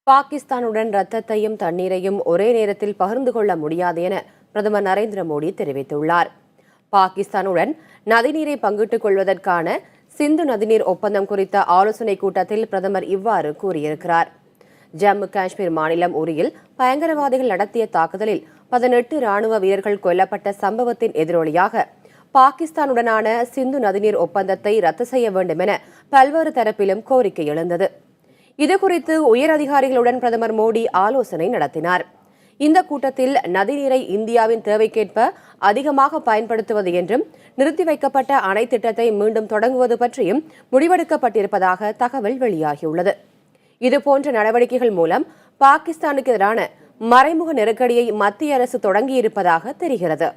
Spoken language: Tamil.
பாகிஸ்தானுடன் ரத்தத்தையும் தண்ணீரையும் ஒரே நேரத்தில் பகிர்ந்து கொள்ள முடியாது என பிரதமர் நரேந்திர மோடி தெரிவித்துள்ளார். பாகிஸ்தானுடன் நதிநீரை பங்கிட்டுக் கொள்வதற்கான சிந்து நதிநீர் ஒப்பந்தம் குறித்த ஆலோசனைக் கூட்டத்தில் பிரதமர் இவ்வாறு கூறியிருக்கிறார். ஜம்மு காஷ்மீர் மாநிலம் உரியில் பயங்கரவாதிகள் நடத்திய தாக்குதலில் 18 ராணுவ வீரர்கள் கொல்லப்பட்ட சம்பவத்தின் எதிரொலியாக பாகிஸ்தானுடனான சிந்து நதிநீர் ஒப்பந்தத்தை ரத்து செய்ய வேண்டும் என பல்வேறு தரப்பிலும் கோரிக்கை எழுந்தது. இதுகுறித்து உயர் அதிகாரிகளுடன் பிரதமர் மோடி ஆலோசனை நடத்தினார். இந்த கூட்டத்தில் நதிநீரை இந்தியாவின் தேவைக்கேற்ப அதிகமாக பயன்படுத்துவது என்றும் நிறுத்தி வைக்கப்பட்ட அணை திட்டத்தை மீண்டும் தொடங்குவது பற்றியும் முடிவெடுக்கப்பட்டிருப்பதாக தகவல் வெளியாகியுள்ளது. இதுபோன்ற நடவடிக்கைகள் மூலம் பாகிஸ்தானுக்கு எதிரான மறைமுக நெருக்கடியை மத்திய அரசு தொடங்கியிருப்பதாக தெரிகிறது.